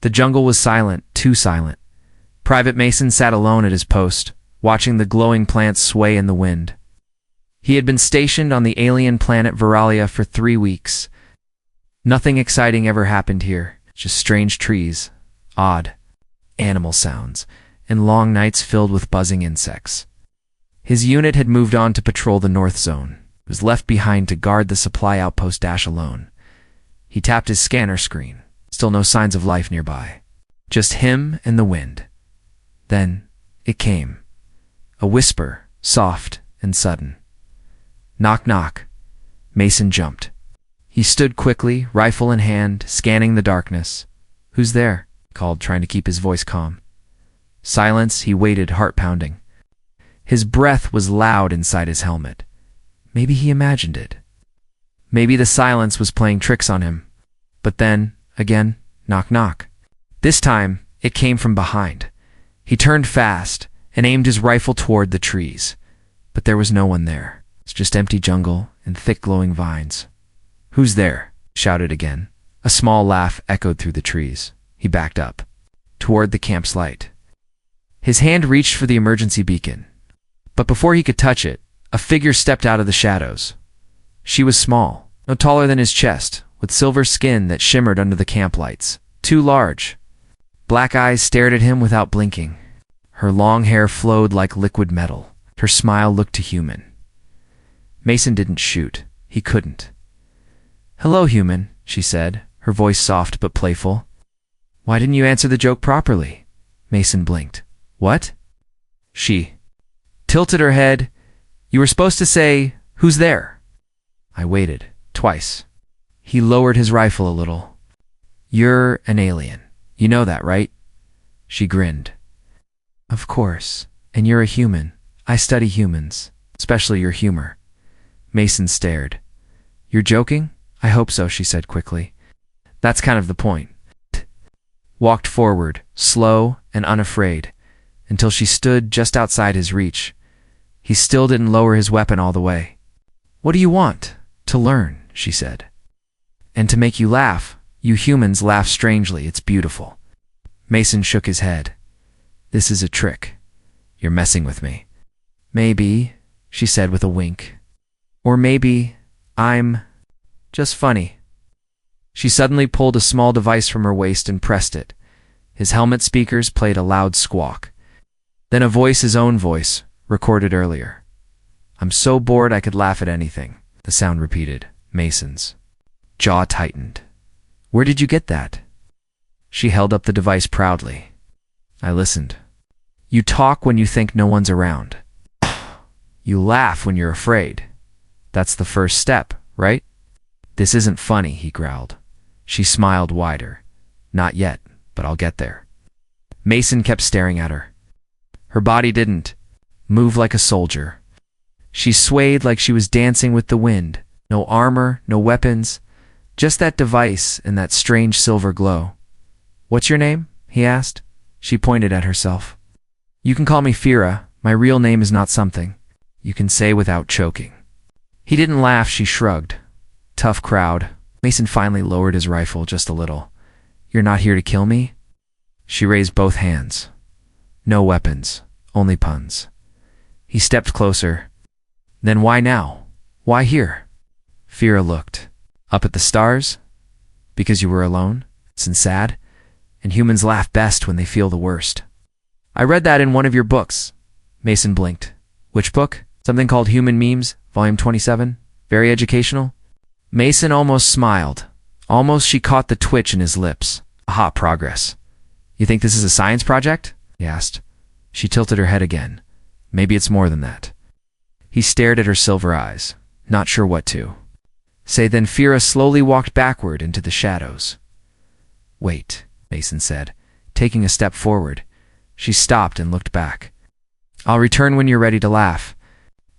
The jungle was silent, too silent. Private Mason sat alone at his post, watching the glowing plants sway in the wind. He had been stationed on the alien planet Veralia for 3 weeks. Nothing exciting ever happened here, just strange trees, odd animal sounds, and long nights filled with buzzing insects. His unit had moved on to patrol the North Zone. He was left behind to guard the supply outpost alone. He tapped his scanner screen. Still no signs of life nearby. Just him and the wind. Then it came. A whisper, soft and sudden. Knock, knock. Mason jumped. He stood quickly, rifle in hand, scanning the darkness. "Who's there?" he called, trying to keep his voice calm. Silence. He waited, heart pounding. His breath was loud inside his helmet. Maybe he imagined it. Maybe the silence was playing tricks on him. But then, again, knock, knock. This time, it came from behind. He turned fast and aimed his rifle toward the trees. But there was no one there. It's just empty jungle and thick glowing vines. "Who's there?" shouted again. A small laugh echoed through the trees. He backed up, toward the camp's light. His hand reached for the emergency beacon. But before he could touch it, a figure stepped out of the shadows. She was small, no taller than his chest, with silver skin that shimmered under the camp lights. Too large. Black eyes stared at him without blinking. Her long hair flowed like liquid metal. Her smile looked too human. Mason didn't shoot. He couldn't. "Hello, human," she said, her voice soft but playful. "Why didn't you answer the joke properly?" Mason blinked. "What?" She tilted her head. "You were supposed to say, 'Who's there?'" I waited. Twice. He lowered his rifle a little. "You're an alien. You know that, right?" She grinned. "Of course. And you're a human. I study humans, especially your humor." Mason stared. "You're joking?" "I hope so," she said quickly. "That's kind of the point." Walked forward, slow and unafraid, until she stood just outside his reach. He still didn't lower his weapon all the way. "What do you want?" "To learn," she said. "And to make you laugh. You humans laugh strangely. It's beautiful." Mason shook his head. "This is a trick. You're messing with me." "Maybe," she said with a wink. "Or maybe I'm just funny." She suddenly pulled a small device from her waist and pressed it. His helmet speakers played a loud squawk. Then a voice, his own voice, recorded earlier. "I'm so bored I could laugh at anything," the sound repeated. Mason's jaw tightened. "Where did you get that?" She held up the device proudly. I listened. "You talk when you think no one's around. You laugh when you're afraid. That's the first step, right?" "This isn't funny," he growled. She smiled wider. "Not yet, but I'll get there." Mason kept staring at her. Her body didn't move like a soldier. She swayed like she was dancing with the wind. No armor, no weapons, just that device and that strange silver glow. "What's your name?" he asked. She pointed at herself. "You can call me Fira. My real name is not something you can say without choking." He didn't laugh, she shrugged. Tough crowd. Mason finally lowered his rifle just a little. "You're not here to kill me?" She raised both hands. No weapons, only puns. He stepped closer. "Then why now? Why here?" Fira looked. "Up at the stars? Because you were alone? And sad? And humans laugh best when they feel the worst." "I read that in one of your books." Mason blinked. "Which book?" "Something called Human Memes, Volume 27. Very educational." Mason almost smiled. Almost she caught the twitch in his lips. Aha, progress. "You think this is a science project?" he asked. She tilted her head again. "Maybe it's more than that." He stared at her silver eyes, not sure what to say. Then Fira slowly walked backward into the shadows. "Wait," Mason said, taking a step forward. She stopped and looked back. "I'll return when you're ready to laugh."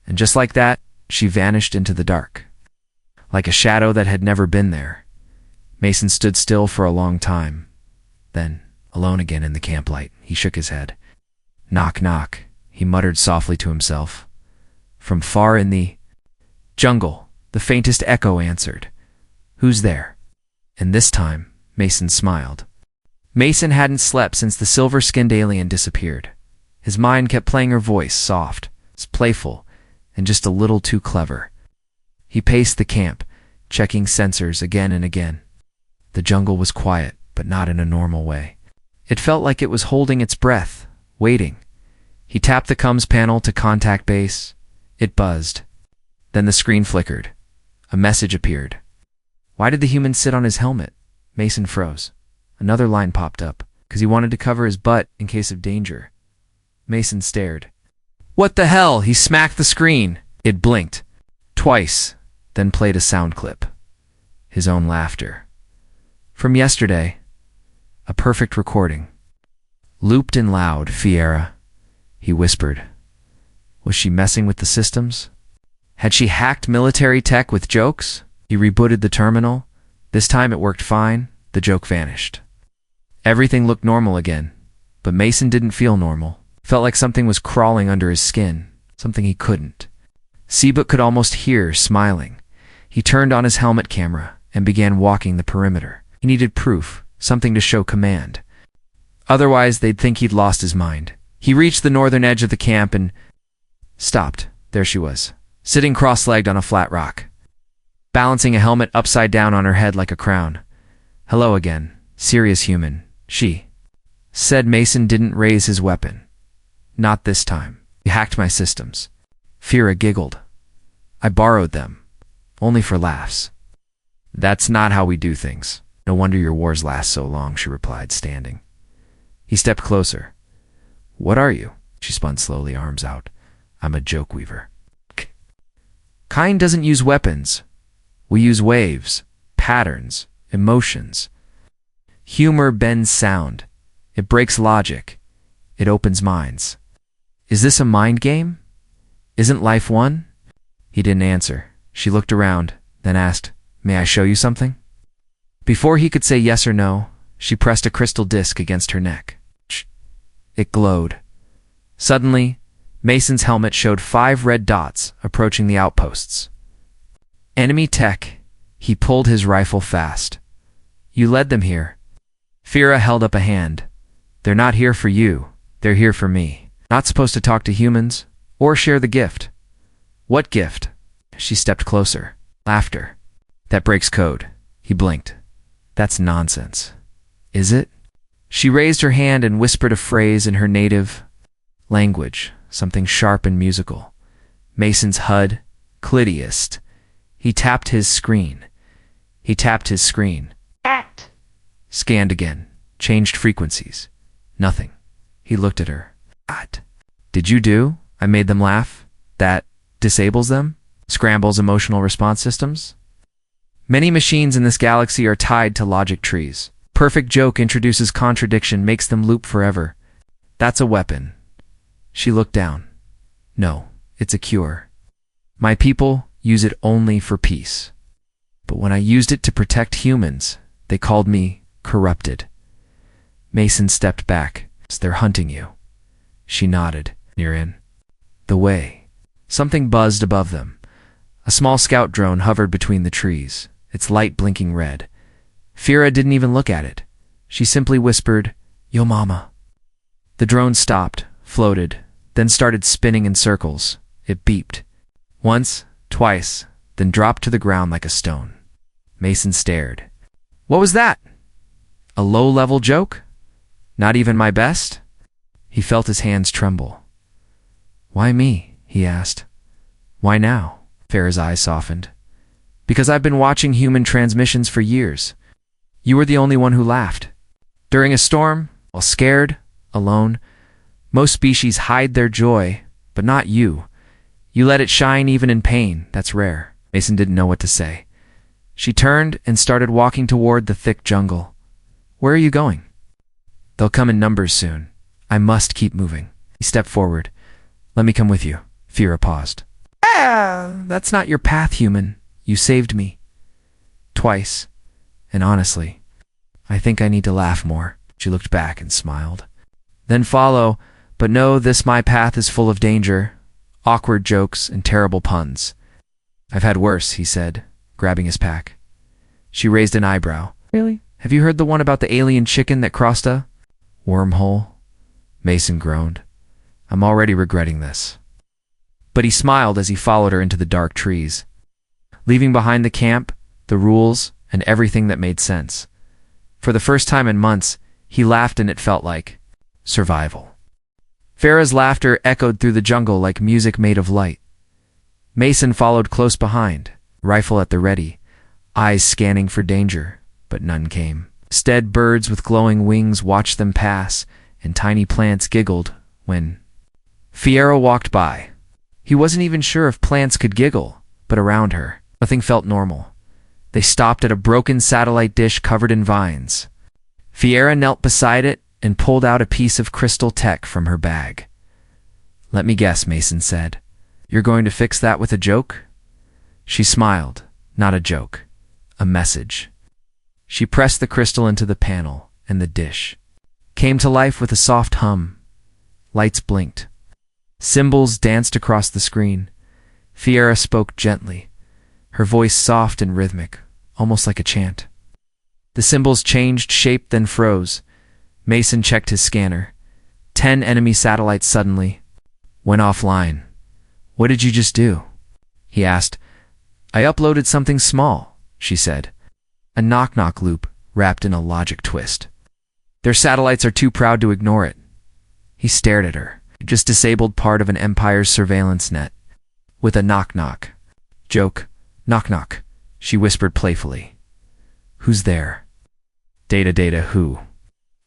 And just like that, she vanished into the dark, like a shadow that had never been there. Mason stood still for a long time. Then, alone again in the camp light, he shook his head. "Knock, knock," he muttered softly to himself. From far in the jungle, the faintest echo answered. "Who's there?" And this time, Mason smiled. Mason hadn't slept since the silver-skinned alien disappeared. His mind kept playing her voice, soft, playful, and just a little too clever. He paced the camp, checking sensors again and again. The jungle was quiet, but not in a normal way. It felt like it was holding its breath, waiting. He tapped the comms panel to contact base. It buzzed. Then the screen flickered. A message appeared. Why did the human sit on his helmet? Mason froze. Another line popped up, because he wanted to cover his butt in case of danger. Mason stared. What the hell? He smacked the screen. It blinked. Twice, then played a sound clip. His own laughter. From yesterday. A perfect recording. Looped in loud, Fiera. He whispered. Was she messing with the systems? Had she hacked military tech with jokes? He rebooted the terminal. This time it worked fine. The joke vanished. Everything looked normal again, but Mason didn't feel normal. Felt like something was crawling under his skin, something he couldn't. Seabrook could almost hear, smiling. He turned on his helmet camera and began walking the perimeter. He needed proof, something to show command. Otherwise, they'd think he'd lost his mind. He reached the northern edge of the camp and stopped. There she was, sitting cross-legged on a flat rock, balancing a helmet upside down on her head like a crown. Hello again, serious human, she said. Mason didn't raise his weapon. Not this time. You hacked my systems. Fira giggled. I borrowed them, only for laughs. That's not how we do things. No wonder your wars last so long, she replied, standing. He stepped closer. What are you? She spun slowly, arms out. I'm a joke weaver. Kind doesn't use weapons. We use waves, patterns, emotions. Humor bends sound. It breaks logic. It opens minds. Is this a mind game? Isn't life one? He didn't answer. She looked around, then asked, May I show you something? Before he could say yes or no, she pressed a crystal disc against her neck. It glowed. Suddenly, Mason's helmet showed 5 red dots approaching the outposts. Enemy tech. He pulled his rifle fast. You led them here. Fira held up a hand. They're not here for you. They're here for me. Not supposed to talk to humans or share the gift. What gift? She stepped closer. Laughter. That breaks code. He blinked. That's nonsense. Is it? She raised her hand and whispered a phrase in her native language, something sharp and musical. Mason's HUD, Clidiest. He tapped his screen. Act. Scanned again. Changed frequencies. Nothing. He looked at her. What? Did you do? I made them laugh. That disables them? Scrambles emotional response systems? Many machines in this galaxy are tied to logic trees. Perfect joke introduces contradiction, makes them loop forever. That's a weapon. She looked down. No, it's a cure. My people use it only for peace. But when I used it to protect humans, they called me corrupted. Mason stepped back. They're hunting you. She nodded. You're in the way. Something buzzed above them. A small scout drone hovered between the trees, its light blinking red. Fira didn't even look at it. She simply whispered, Yo mama. The drone stopped, floated, then started spinning in circles. It beeped. Once, twice, then dropped to the ground like a stone. Mason stared. What was that? A low-level joke? Not even my best? He felt his hands tremble. Why me? He asked. Why now? Farah's eyes softened. Because I've been watching human transmissions for years. You were the only one who laughed. During a storm, while scared, alone, most species hide their joy, but not you. You let it shine even in pain. That's rare. Mason didn't know what to say. She turned and started walking toward the thick jungle. Where are you going? They'll come in numbers soon. I must keep moving. He stepped forward. Let me come with you. Fira paused. That's not your path, human. You saved me. Twice. And honestly, I think I need to laugh more. She looked back and smiled. Then follow, but know this my path is full of danger, awkward jokes, and terrible puns. I've had worse, he said, grabbing his pack. She raised an eyebrow. Really? Have you heard the one about the alien chicken that crossed a wormhole? Mason groaned. I'm already regretting this. But he smiled as he followed her into the dark trees, leaving behind the camp, the rules, and everything that made sense. For the first time in months, he laughed and it felt like survival. Farah's laughter echoed through the jungle like music made of light. Mason followed close behind, rifle at the ready, eyes scanning for danger, but none came. Instead, birds with glowing wings watched them pass, and tiny plants giggled when Fiera walked by. He wasn't even sure if plants could giggle, but around her, nothing felt normal. They stopped at a broken satellite dish covered in vines. Fiera knelt beside it and pulled out a piece of crystal tech from her bag. Let me guess, Mason said. You're going to fix that with a joke? She smiled. Not a joke. A message. She pressed the crystal into the panel, and the dish came to life with a soft hum. Lights blinked. Symbols danced across the screen. Fiera spoke gently, her voice soft and rhythmic, almost like a chant. The symbols changed shape, then froze. Mason checked his scanner. 10 enemy satellites suddenly went offline. What did you just do? He asked. I uploaded something small, she said. A knock-knock loop wrapped in a logic twist. Their satellites are too proud to ignore it. He stared at her. You just disabled part of an empire's surveillance net. With a knock-knock. Joke. Knock-knock, she whispered playfully. Who's there? Data, who?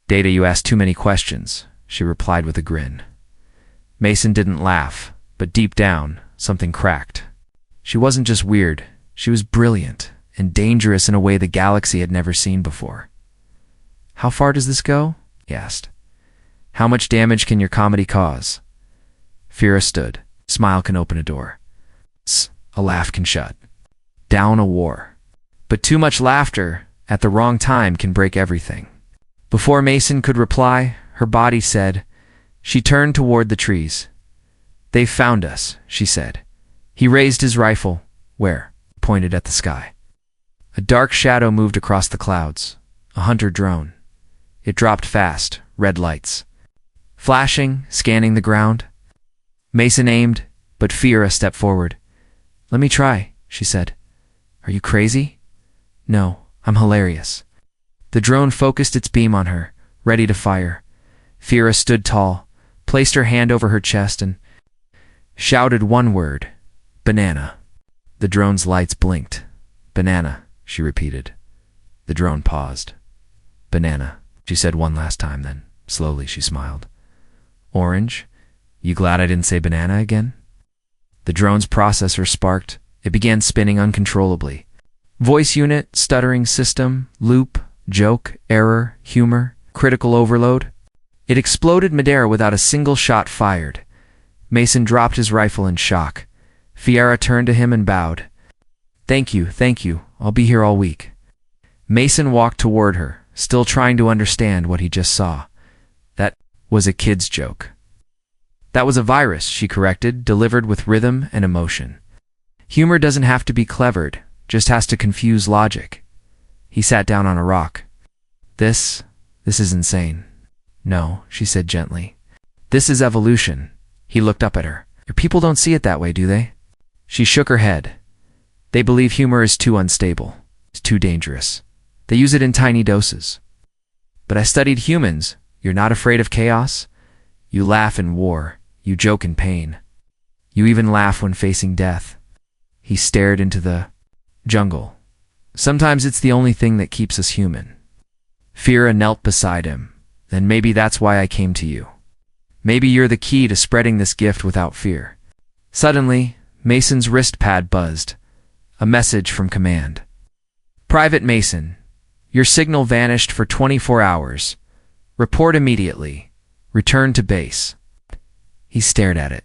Data, you asked too many questions, she replied with a grin. Mason didn't laugh, but deep down, something cracked. She wasn't just weird, she was brilliant and dangerous in a way the galaxy had never seen before. How far does this go? He asked. How much damage can your comedy cause? Fiera stood. Smile can open a door. A laugh can shut down a war. But too much laughter at the wrong time can break everything. Before Mason could reply, her body said. She turned toward the trees. They've found us, she said. He raised his rifle. Where? Pointed at the sky. A dark shadow moved across the clouds. A hunter drone. It dropped fast, red lights flashing, scanning the ground. Mason aimed, but Fiera stepped forward. Let me try, she said. Are you crazy? No, I'm hilarious. The drone focused its beam on her, ready to fire. Fiera stood tall, placed her hand over her chest, and shouted one word. Banana. The drone's lights blinked. Banana, she repeated. The drone paused. Banana, she said one last time, then slowly she smiled. Orange? You glad I didn't say banana again? The drone's processor sparked. It began spinning uncontrollably. Voice unit, stuttering system, loop, joke, error, humor, critical overload. It exploded midair without a single shot fired. Mason dropped his rifle in shock. Fiera turned to him and bowed. Thank you, I'll be here all week. Mason walked toward her, still trying to understand what he just saw. That was a kid's joke. That was a virus, she corrected, delivered with rhythm and emotion. Humor doesn't have to be clevered, just has to confuse logic. He sat down on a rock. This is insane. No, she said gently. This is evolution. He looked up at her. Your people don't see it that way, do they? She shook her head. They believe humor is too unstable. It's too dangerous. They use it in tiny doses. But I studied humans. You're not afraid of chaos? You laugh in war. You joke in pain. You even laugh when facing death. He stared into the jungle. Sometimes it's the only thing that keeps us human. Fiera knelt beside him. Then maybe that's why I came to you. Maybe you're the key to spreading this gift without fear. Suddenly, Mason's wrist pad buzzed. A message from command. Private Mason, your signal vanished for 24 hours. Report immediately. Return to base. He stared at it.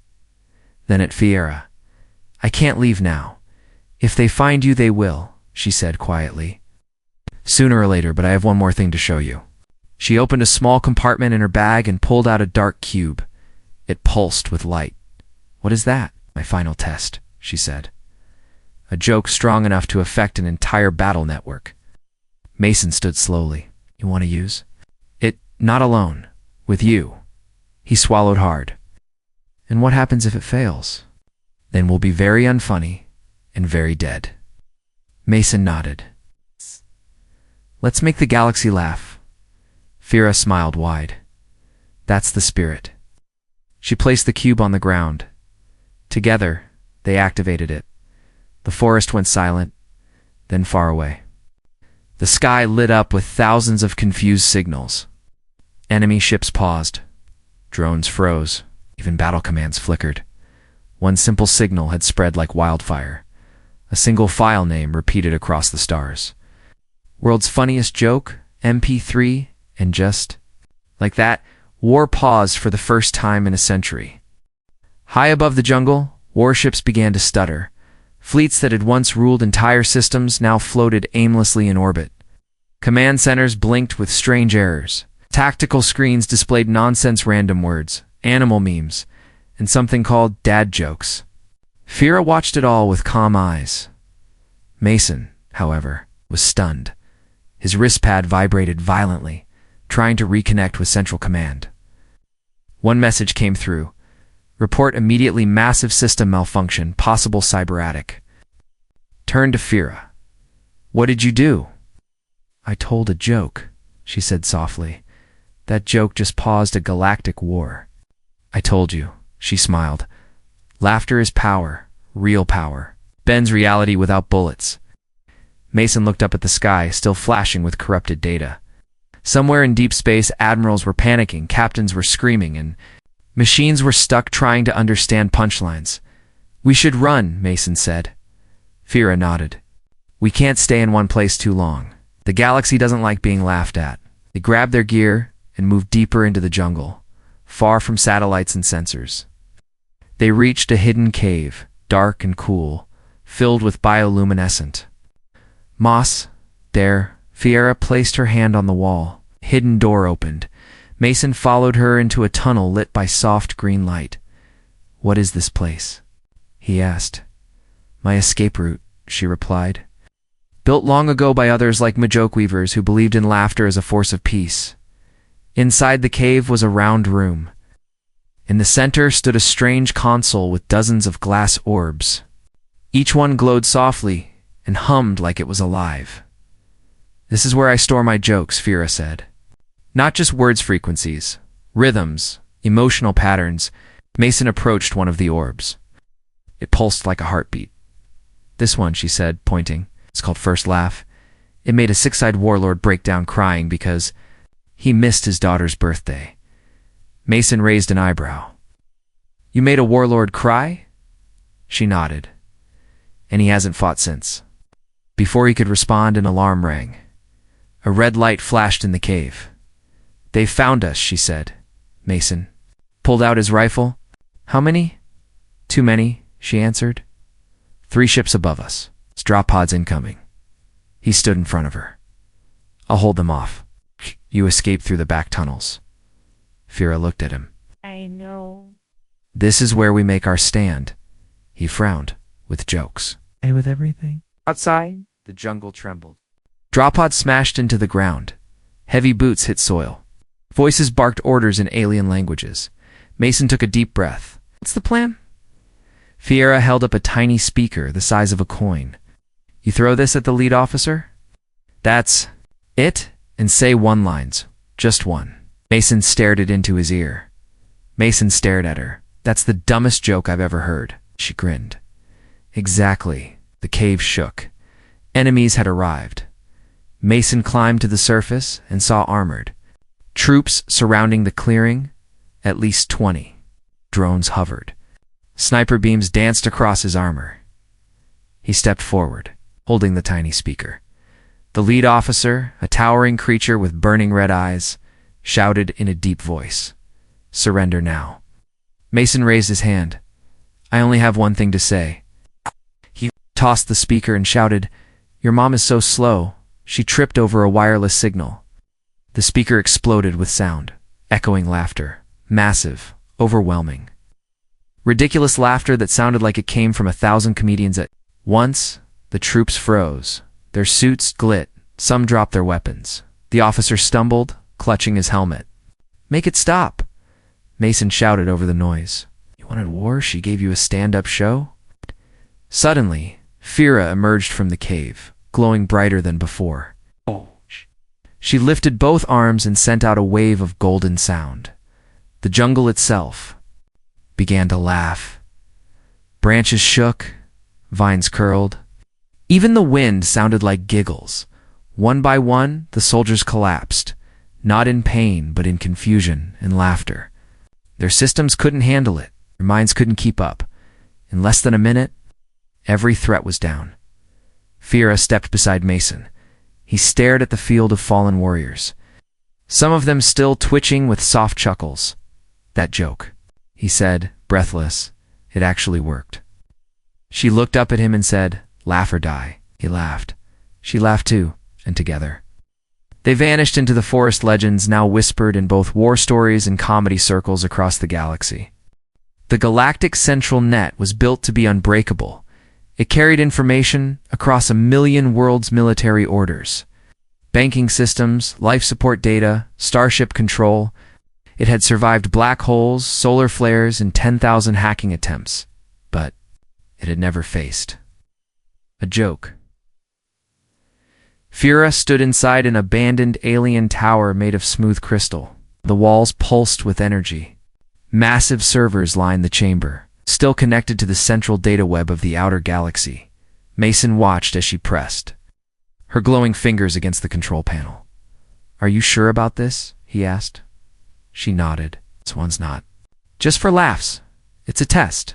Then at Fiera. I can't leave now. If they find you, they will, she said quietly. Sooner or later, but I have one more thing to show you. She opened a small compartment in her bag and pulled out a dark cube. It pulsed with light. What is that? My final test, she said. A joke strong enough to affect an entire battle network. Mason stood slowly. You want to use? It, not alone. With you. He swallowed hard. And what happens if it fails? Then we'll be very unfunny and very dead. Mason nodded. Let's make the galaxy laugh. Fira smiled wide. That's the spirit. She placed the cube on the ground. Together, they activated it. The forest went silent, then far away. The sky lit up with thousands of confused signals. Enemy ships paused. Drones froze. Even battle commands flickered. One simple signal had spread like wildfire. A single file name repeated across the stars. World's funniest joke, MP3, and just like that, war paused for the first time in a century. High above the jungle, warships began to stutter. Fleets that had once ruled entire systems now floated aimlessly in orbit. Command centers blinked with strange errors. Tactical screens displayed nonsense random words, animal memes, and something called dad jokes. Fira watched it all with calm eyes. Mason, however, was stunned. His wrist pad vibrated violently, trying to reconnect with Central Command. One message came through. Report immediately massive system malfunction, possible cyber-attic. Turn to Fira. What did you do? I told a joke, she said softly. That joke just paused a galactic war. I told you, she smiled. Laughter is power, real power. Bends reality without bullets. Mason looked up at the sky, still flashing with corrupted data. Somewhere in deep space, admirals were panicking, captains were screaming, and machines were stuck trying to understand punchlines. We should run, Mason said. Fira nodded. We can't stay in one place too long. The galaxy doesn't like being laughed at. They grabbed their gear and moved deeper into the jungle, far from satellites and sensors. They reached a hidden cave, dark and cool, filled with bioluminescent moss. There, Fira placed her hand on the wall. A hidden door opened. Mason followed her into a tunnel lit by soft green light. What is this place? He asked. My escape route, she replied. Built long ago by others like joke weavers who believed in laughter as a force of peace. Inside the cave was a round room. In the center stood a strange console with dozens of glass orbs. Each one glowed softly and hummed like it was alive. This is where I store my jokes, Fira said. Not just words frequencies, rhythms, emotional patterns. Mason approached one of the orbs. It pulsed like a heartbeat. This one, she said, pointing. It's called First Laugh. It made a six-eyed warlord break down crying because he missed his daughter's birthday. Mason raised an eyebrow. You made a warlord cry? She nodded. And he hasn't fought since. Before he could respond, an alarm rang. A red light flashed in the cave. They've found us, she said. Mason pulled out his rifle. How many? Too many, she answered. 3 ships above us. It's drop pods incoming. He stood in front of her. I'll hold them off. You escaped through the back tunnels. Fira looked at him. I know. This is where we make our stand. He frowned, with jokes. And with everything outside? The jungle trembled. Drop pods smashed into the ground. Heavy boots hit soil. Voices barked orders in alien languages. Mason took a deep breath. What's the plan? Fira held up a tiny speaker the size of a coin. You throw this at the lead officer? That's it? And say 1 lines. Just 1. Mason stared it into his ear. Mason stared at her. That's the dumbest joke I've ever heard. She grinned. Exactly. The cave shook. Enemies had arrived. Mason climbed to the surface and saw armored troops surrounding the clearing, at least 20. Drones hovered. Sniper beams danced across his armor. He stepped forward, holding the tiny speaker. The lead officer, a towering creature with burning red eyes, shouted in a deep voice, "Surrender now." Mason raised his hand. I only have one thing to say. He tossed the speaker and shouted, Your mom is so slow. She tripped over a wireless signal. The speaker exploded with sound, echoing laughter, massive, overwhelming. Ridiculous laughter that sounded like it came from 1,000 comedians at once. The troops froze. Their suits glit, Some dropped their weapons. The officer stumbled, clutching his helmet. "Make it stop!" Mason shouted over the noise. "You wanted war? She gave you a stand-up show?" Suddenly, Fira emerged from the cave, glowing brighter than before. She lifted both arms and sent out a wave of golden sound. The jungle itself began to laugh. Branches shook, vines curled. Even the wind sounded like giggles. One by one, the soldiers collapsed, not in pain, but in confusion and laughter. Their systems couldn't handle it. Their minds couldn't keep up. In less than a minute, every threat was down. Fira stepped beside Mason. He stared at the field of fallen warriors, some of them still twitching with soft chuckles. "That joke," he said, breathless. "It actually worked." She looked up at him and said, "Laugh or die." He laughed. She laughed too, and together they vanished into the forest legends now whispered in both war stories and comedy circles across the galaxy. The galactic central net was built to be unbreakable. It carried information across 1,000,000 worlds' military orders, banking systems, life support data, starship control. It had survived black holes, solar flares, and 10,000 hacking attempts, but it had never faced a joke. Fira stood inside an abandoned alien tower made of smooth crystal. The walls pulsed with energy. Massive servers lined the chamber, still connected to the central data web of the outer galaxy. Mason watched as she pressed her glowing fingers against the control panel. "Are you sure about this?" he asked. She nodded. "This one's not. Just for laughs. It's a test."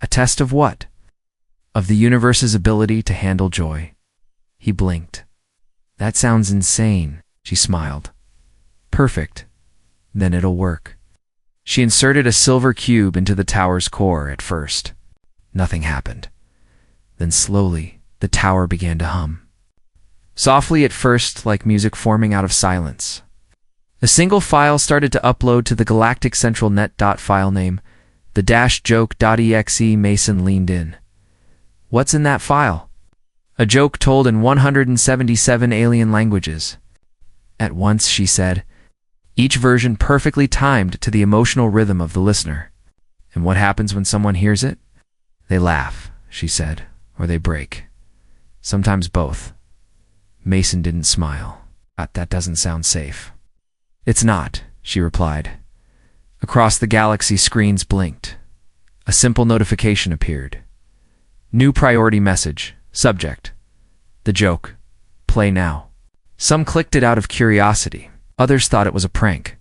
"A test of what?" "Of the universe's ability to handle joy." He blinked. "That sounds insane," she smiled. "Perfect. Then it'll work." She inserted a silver cube into the tower's core at first. Nothing happened. Then slowly, the tower began to hum. Softly at first, like music forming out of silence. A single file started to upload to the galactic central net. File name, the -joke.exe. Mason leaned in. "What's in that file?" "A joke told in 177 alien languages." At once, she said, each version perfectly timed to the emotional rhythm of the listener. "And what happens when someone hears it?" "They laugh," she said, "or they break. Sometimes both." Mason didn't smile. "That doesn't sound safe." "It's not," she replied. Across the galaxy, screens blinked. A simple notification appeared. "New priority message. Subject: the joke. Play now." Some clicked it out of curiosity. Others thought it was a prank.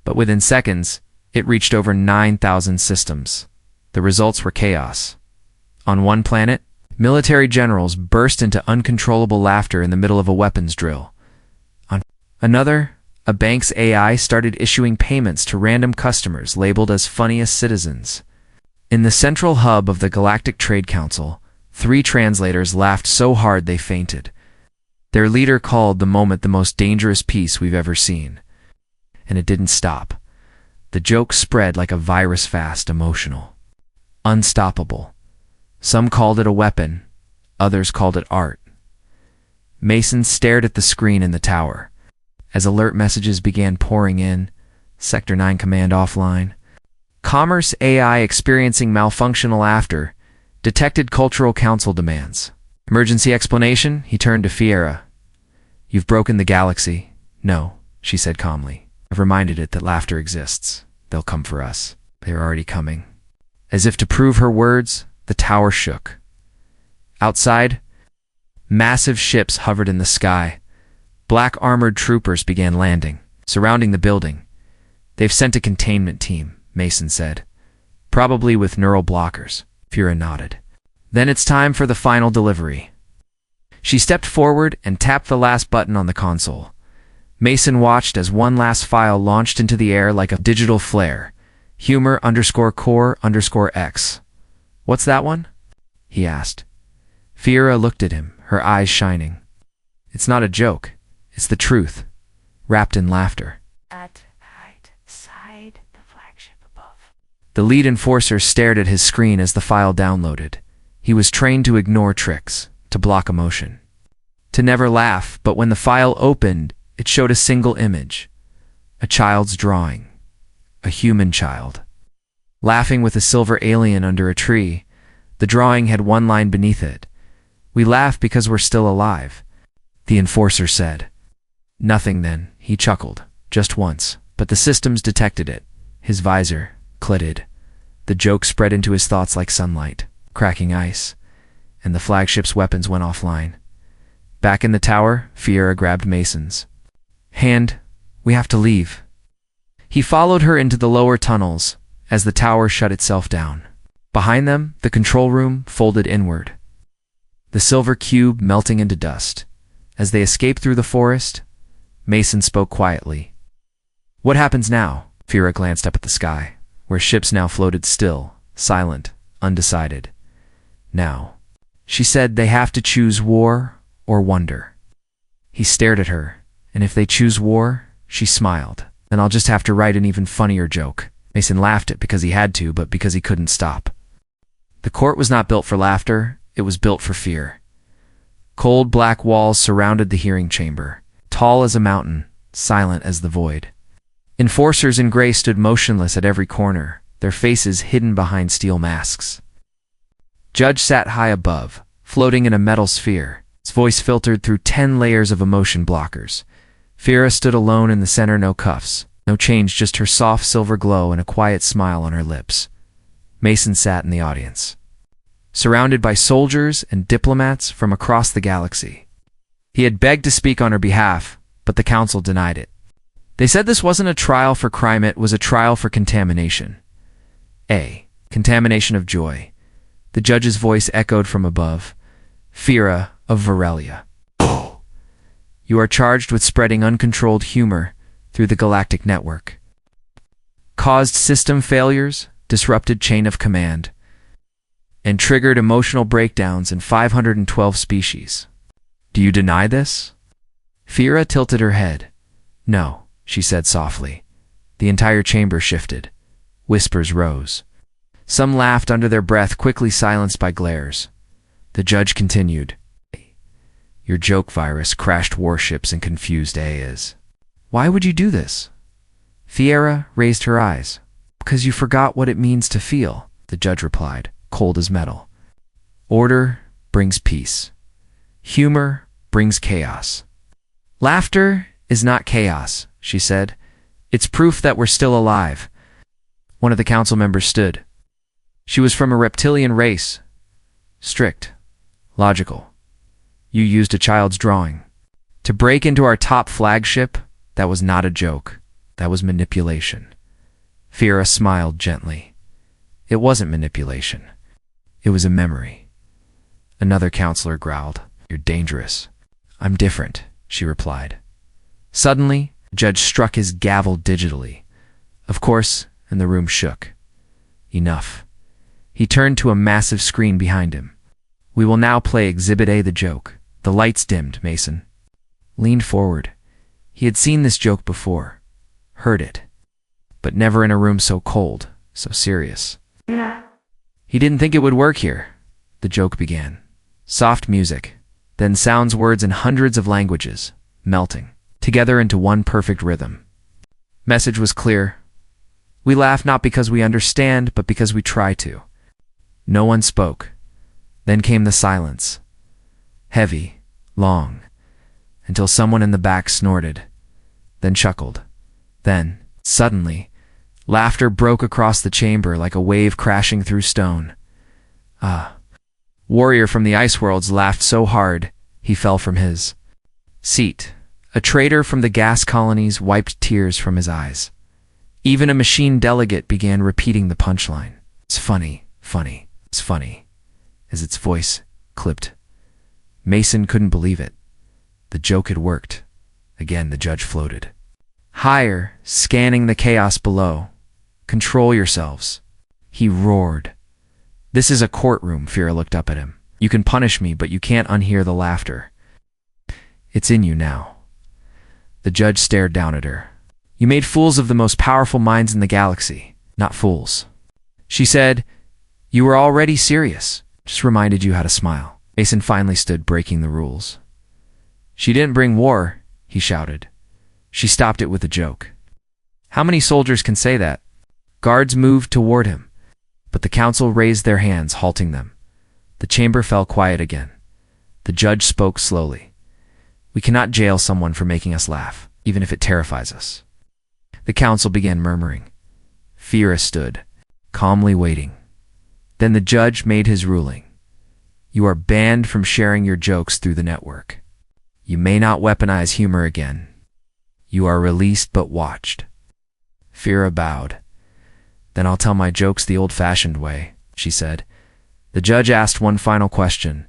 But within seconds, it reached over 9,000 systems. The results were chaos. On one planet, military generals burst into uncontrollable laughter in the middle of a weapons drill. On another, a bank's AI started issuing payments to random customers labeled as funniest citizens. In the central hub of the Galactic Trade Council, 3 translators laughed so hard they fainted. Their leader called the moment the most dangerous piece we've ever seen. And it didn't stop. The joke spread like a virus, fast, emotional, unstoppable. Some called it a weapon, others called it art. Mason stared at the screen in the tower. As alert messages began pouring in, Sector 9 command offline. Commerce AI experiencing malfunctional laughter. Detected cultural council demands. Emergency explanation? He turned to Fira. "You've broken the galaxy." "No," she said calmly. "I've reminded it that laughter exists. They'll come for us. They're already coming." As if to prove her words, the tower shook. Outside, massive ships hovered in the sky. Black armored troopers began landing, surrounding the building. "They've sent a containment team," Mason said. "Probably with neural blockers." Fira nodded. "Then it's time for the final delivery." She stepped forward and tapped the last button on the console. Mason watched as one last file launched into the air like a digital flare. Humor_core_X. "What's that one?" he asked. Fira looked at him, her eyes shining. "It's not a joke. It's the truth, wrapped in laughter." At right side, the flagship above. The lead enforcer stared at his screen as the file downloaded. He was trained to ignore tricks, to block emotion. to never laugh, but when the file opened, it showed a single image. A child's drawing. A human child. Laughing with a silver alien under a tree. The drawing had one line beneath it. "We laugh because we're still alive," the enforcer said. "Nothing then," he chuckled, "just once." But the systems detected it. His visor clitted. The joke spread into his thoughts like sunlight, cracking ice, and the flagship's weapons went offline. Back in the tower, Fiera grabbed Mason's hand. "We have to leave." He followed her into the lower tunnels as the tower shut itself down. Behind them, the control room folded inward, the silver cube melting into dust. As they escaped through the forest, Mason spoke quietly. "What happens now?" Fiera glanced up at the sky, where ships now floated still, silent, undecided. "Now," she said, "they have to choose war or wonder." He stared at her, and if they choose war, she smiled. "Then I'll just have to write an even funnier joke." Mason laughed it because he had to, but because he couldn't stop. The court was not built for laughter, it was built for fear. Cold black walls surrounded the hearing chamber, tall as a mountain, silent as the void. Enforcers in gray stood motionless at every corner, their faces hidden behind steel masks. Judge sat high above, floating in a metal sphere. His voice filtered through 10 layers of emotion blockers. Fiera stood alone in the center, no cuffs, no change, just her soft silver glow and a quiet smile on her lips. Mason sat in the audience, surrounded by soldiers and diplomats from across the galaxy. He had begged to speak on her behalf, but the council denied it. They said this wasn't a trial for crime, it was a trial for contamination. Contamination of joy. The judge's voice echoed from above. "Fiera of Viralia. You are charged with spreading uncontrolled humor through the galactic network. Caused system failures, disrupted chain of command, and triggered emotional breakdowns in 512 species. Do you deny this?" Fiera tilted her head. "No," she said softly. The entire chamber shifted. Whispers rose. Some laughed under their breath, quickly silenced by glares. The judge continued. "Your joke virus crashed warships and confused AIs. Why would you do this?" Fiera raised her eyes. "Because you forgot what it means to feel," the judge replied, cold as metal. "Order brings peace. Humor brings chaos. Laughter is not chaos," she said. "It's proof that we're still alive." One of the council members stood. She was from a reptilian race. Strict. Logical. "You used a child's drawing to break into our top flagship? That was not a joke. That was manipulation." Fiera smiled gently. "It wasn't manipulation. It was a memory." Another counselor growled. "You're dangerous." "I'm different," she replied. Suddenly, the judge struck his gavel digitally. Of course, and the room shook. Enough. He turned to a massive screen behind him. "We will now play Exhibit A, the joke." The lights dimmed. Mason leaned forward. He had seen this joke before, heard it, but never in a room so cold, so serious. He didn't think it would work here. The joke began. Soft music, then sounds, words in hundreds of languages, melting together into one perfect rhythm. Message was clear. We laugh not because we understand, but because we try to. No one spoke. Then came the silence. Heavy, long, until someone in the back snorted, then chuckled. Then, suddenly, laughter broke across the chamber like a wave crashing through stone. Warrior from the Ice Worlds laughed so hard, he fell from his seat. A traitor from the gas colonies wiped tears from his eyes. Even a machine delegate began repeating the punchline. "It's funny, funny, it's funny," as its voice clipped. Mason couldn't believe it. The joke had worked. Again, the judge floated. Higher, scanning the chaos below. "Control yourselves," he roared. "This is a courtroom," Fiera looked up at him. "You can punish me, but you can't unhear the laughter. It's in you now." The judge stared down at her. "You made fools of the most powerful minds in the galaxy, not fools." She said, "You were already serious. Just reminded you how to smile." Mason finally stood, breaking the rules. "She didn't bring war," he shouted. "She stopped it with a joke." How many soldiers can say that? Guards moved toward him, but the council raised their hands, halting them. The chamber fell quiet again. The judge spoke slowly. "We cannot jail someone for making us laugh, even if it terrifies us." The council began murmuring. Fira stood, calmly waiting. Then the judge made his ruling. "You are banned from sharing your jokes through the network. You may not weaponize humor again. You are released but watched." Fira bowed. "Then I'll tell my jokes the old-fashioned way," she said. The judge asked one final question.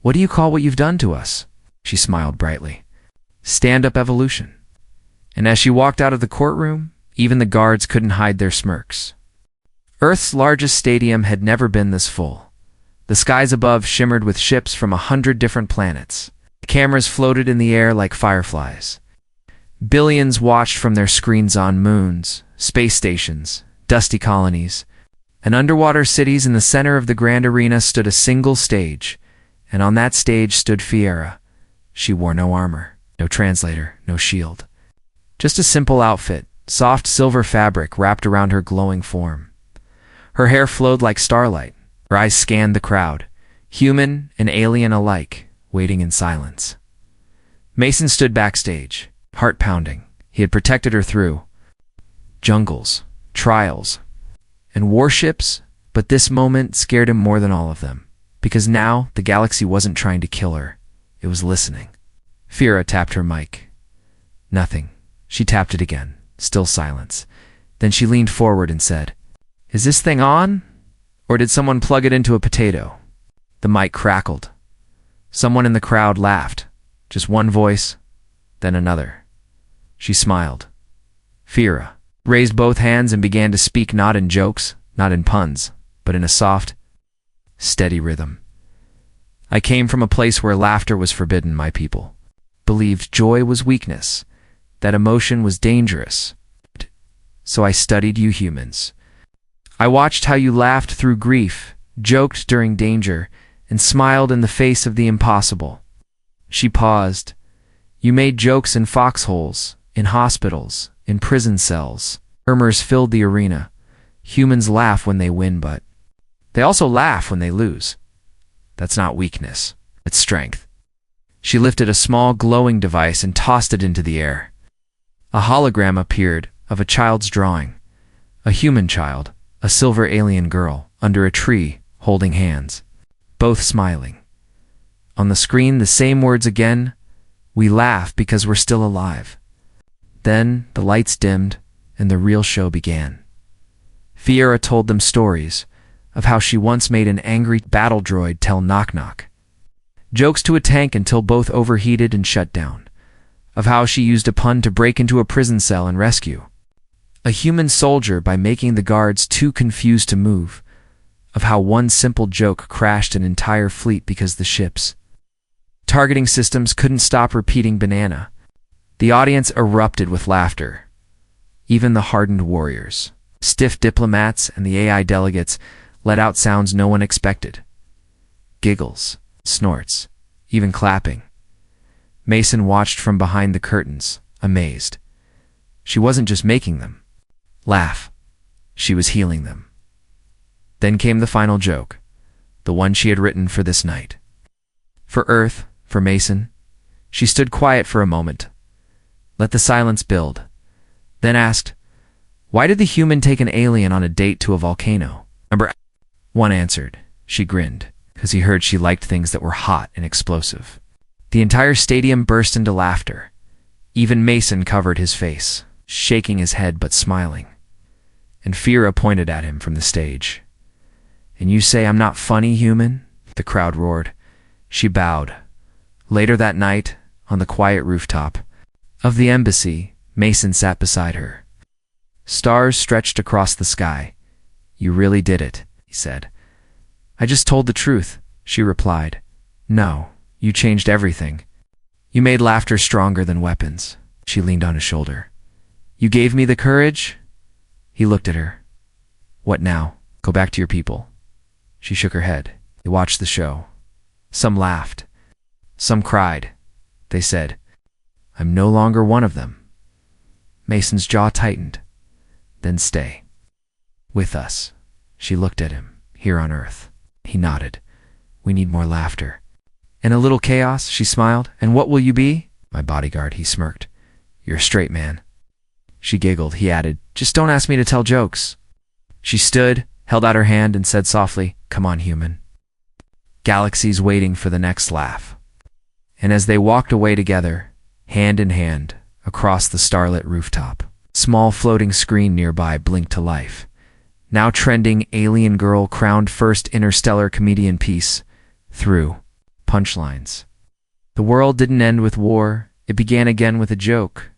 "What do you call what you've done to us?" She smiled brightly. "Stand-up evolution." And as she walked out of the courtroom, even the guards couldn't hide their smirks. Earth's largest stadium had never been this full. The skies above shimmered with ships from 100 different planets. Cameras floated in the air like fireflies. Billions watched from their screens on moons, space stations, dusty colonies, and underwater cities. In the center of the grand arena stood a single stage, and on that stage stood Fiera. She wore no armor, no translator, no shield. Just a simple outfit, soft silver fabric wrapped around her glowing form. Her hair flowed like starlight. Her eyes scanned the crowd, human and alien alike, waiting in silence. Mason stood backstage, heart pounding. He had protected her through jungles, trials, and warships, but this moment scared him more than all of them, because now the galaxy wasn't trying to kill her. It was listening. Fira tapped her mic. Nothing. She tapped it again. Still silence. Then she leaned forward and said, "Is this thing on? Or did someone plug it into a potato?" The mic crackled. Someone in the crowd laughed. Just one voice, then another. She smiled. Fira raised both hands and began to speak, not in jokes, not in puns, but in a soft, steady rhythm. "I came from a place where laughter was forbidden, my people. Believed joy was weakness, that emotion was dangerous. So I studied you humans. I watched how you laughed through grief, joked during danger, and smiled in the face of the impossible." She paused. "You made jokes in foxholes, in hospitals, in prison cells." Murmurs filled the arena. Humans laugh when they win, but they also laugh when they lose. That's not weakness, it's strength. She lifted a small glowing device and tossed it into the air. A hologram appeared of a child's drawing. A human child, a silver alien girl, under a tree, holding hands, both smiling. On the screen, the same words again: "We laugh because we're still alive." Then the lights dimmed and the real show began. Fiera told them stories of how she once made an angry battle droid tell knock-knock. Jokes to a tank until both overheated and shut down. Of how she used a pun to break into a prison cell and rescue a human soldier by making the guards too confused to move. Of how one simple joke crashed an entire fleet because the ship's targeting systems couldn't stop repeating banana. The audience erupted with laughter. Even the hardened warriors, stiff diplomats, and the AI delegates let out sounds no one expected. Giggles, snorts, even clapping. Mason watched from behind the curtains, amazed. She wasn't just making them laugh, she was healing them. Then came the final joke, the one she had written for this night. For Earth, for Mason. She stood quiet for a moment, let the silence build, then asked, "Why did the human take an alien on a date to a volcano?" Number one answered. She grinned, because he heard she liked things that were hot and explosive. The entire stadium burst into laughter. Even Mason covered his face, shaking his head but smiling. And Fira pointed at him from the stage. "And you say I'm not funny, human?" The crowd roared. She bowed. Later that night, on the quiet rooftop of the embassy, Mason sat beside her. Stars stretched across the sky. "You really did it," he said. "I just told the truth," she replied. "No, you changed everything. You made laughter stronger than weapons." She leaned on his shoulder. "You gave me the courage?" He looked at her. "What now? Go back to your people." She shook her head. They watched the show. Some laughed. Some cried. they said. I'm no longer one of them. Mason's jaw tightened. Then stay. With us. She looked at him. Here on Earth. He nodded. We need more laughter. In a little chaos, she smiled. And what will you be? My bodyguard, he smirked. You're a straight man. She giggled. He added, just don't ask me to tell jokes. She stood, held out her hand, and said softly, come on, human. Galaxies waiting for the next laugh. And as they walked away together, hand in hand, across the starlit rooftop, small floating screen nearby blinked to life. Now trending alien girl crowned first interstellar comedian piece. Through. Punchlines. The world didn't end with war. It began again with a joke.